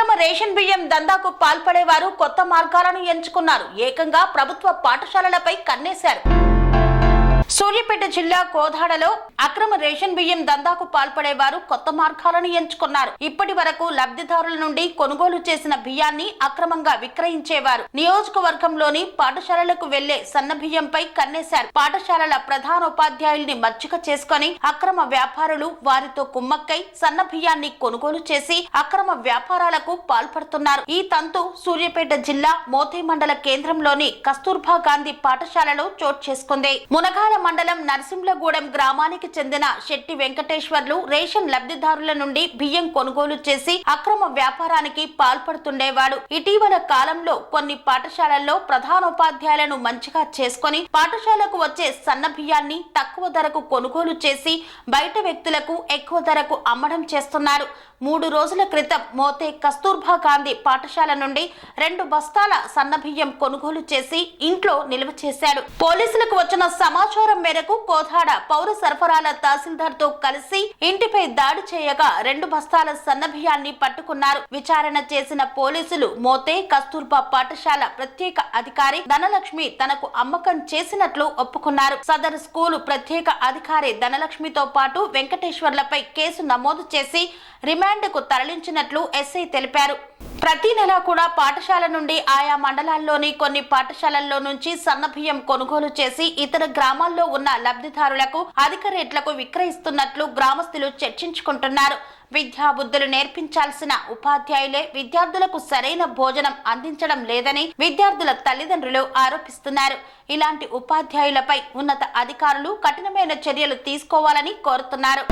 అక్రమ రేషన్ బియ్యం దందాకు పాల్పడేవారు కొత్త మార్గాలను ఎంచుకున్నారు. ఏకంగా ప్రభుత్వ పాఠశాలలపై కన్నేశారు. సూర్యాపేట జిల్లా కోదాడలో అక్రమ రేషన్ బియ్యం దందాకు పాల్పడేవారు కొత్త మార్గాలను ఎంచుకున్నారు. ఇప్పటి వరకు లబ్ధిదారుల నుండి కొనుగోలు చేసిన బియ్యాన్ని అక్రమంగా విక్రయించేవారు. నియోజకవర్గంలోని పాఠశాలలకు వెళ్లే సన్న బియ్యంపై కన్నేశారు. పాఠశాలల ప్రధానోపాధ్యాయుల్ని మచ్చిక చేసుకుని అక్రమ వ్యాపారులు వారితో కుమ్మక్కై సన్న బియ్యాన్ని కొనుగోలు చేసి అక్రమ వ్యాపారాలకు పాల్పడుతున్నారు. ఈ తంతు సూర్యాపేట జిల్లా మోతే మండల కేంద్రంలోని కస్తూర్బా గాంధీ పాఠశాలలో చోటు చేసుకుంది. మునగాల మండలం నరసింహగూడెం గ్రామానికి చెందిన శెట్టి వెంకటేశ్వర్లు రేషన్ లబ్ధిదారుల నుండి బియ్యం కొనుగోలు చేసి అక్రమ వ్యాపారానికి పాల్పడుతుండేవాడు. ఇటీవల కాలంలో కొన్ని పాఠశాలల్లో ప్రధానోపాధ్యాయులను మంచిగా చేసుకుని పాఠశాలకు వచ్చే సన్న బియ్యాన్ని తక్కువ ధరకు కొనుగోలు చేసి బయట వ్యక్తులకు ఎక్కువ ధరకు అమ్మడం చేస్తున్నారు. 3 రోజుల క్రితం మోతే కస్తూర్బా గాంధీ పాఠశాల నుండి 2 బస్తాల సన్న బియ్యం కొనుగోలు చేసి ఇంట్లో నిల్వ చేశాడు. పోలీసులకు వచ్చిన సమాచారం మేరకు కోదాడ పౌర సరఫరాల తహసీల్దార్ తో కలిసి ఇంటిపై దాడి చేయగా 2 బస్తాల సన్న బియ్యాన్ని పట్టుకున్నారు. విచారణ చేసిన పోలీసులు మోతే కస్తూర్బా పాఠశాల ప్రత్యేక అధికారి ధనలక్ష్మి తనకు అమ్మకం చేసినట్లు ఒప్పుకున్నారు. సదరు స్కూలు ప్రత్యేక అధికారి ధనలక్ష్మితో పాటు వెంకటేశ్వర్లపై కేసు నమోదు చేసి రిమాండ్కు తరలించినట్లు ఎస్ఐ తెలిపారు. ప్రతి నెల కూడా పాఠశాల నుండి ఆయా మండలాల్లోని కొన్ని పాఠశాలల్లో నుంచి సన్న బియ్యం కొనుగోలు చేసి ఇతర గ్రామాల్లో ఉన్న లబ్ధిదారులకు అధిక రేట్లకు విక్రయిస్తున్నట్లు గ్రామస్తులు చర్చించుకుంటున్నారు. విద్యాబుద్ధులు నేర్పించాల్సిన ఉపాధ్యాయులే విద్యార్థులకు సరైన భోజనం అందించడం లేదని విద్యార్థుల తల్లిదండ్రులు ఆరోపిస్తున్నారు. ఇలాంటి ఉపాధ్యాయులపై ఉన్నత అధికారులు కఠినమైన చర్యలు తీసుకోవాలని కోరుతున్నారు.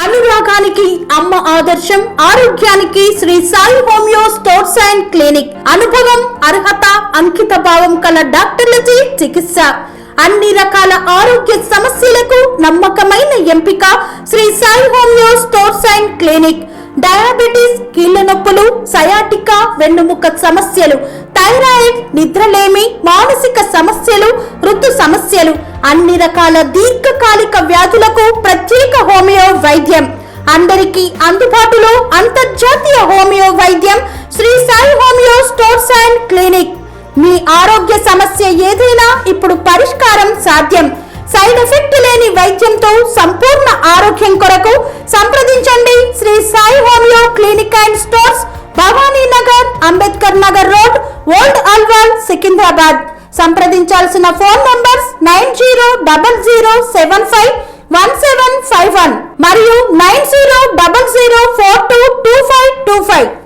అనురాగానికి అమ్మ ఆదర్శం, ఆరోగ్యానికి Sri Sai homeo stores and clinic. అనుభవం, అర్హత, అంకిత భావం కల డాక్టర్లచే చికిత్స. అన్ని రకాల ఆరోగ్య సమస్యలకు నమ్మకమైన ఎంపిక Sri Sai homeo stores and clinic. Diabetes, కీళ్ల నొప్పులు, సయాటికా, వెన్నుముక సమస్యలు, థైరాయిడ్, నిద్రలేమి, మానసిక సమస్యలు, ఋతు సమస్యలు, అన్ని రకాల దీర్ఘకాలిక వ్యాధులకు ప్రత్యేక హోమియో వైద్యం. అందరికీ అందుబాటులో అంతర్జాతీయ హోమియో వైద్యం Sri Sai homeo stores and clinic. మీ ఆరోగ్య సమస్య ఏదైనా ఇప్పుడు పరిష్కారం సాధ్యం. సైడ్ ఎఫెక్ట్ లేని వైద్యంతో సంపూర్ణ ఆరోగ్యం కొరకు సంప్రదించండి Sri Sai homeo clinic and stores, Bhavani Nagar, Ambedkar Nagar road, old Alwal, Secunderabad. సంప్రదించాల్సిన ఫోన్ నంబర్స్ 9000751751 మరియు 9000422525.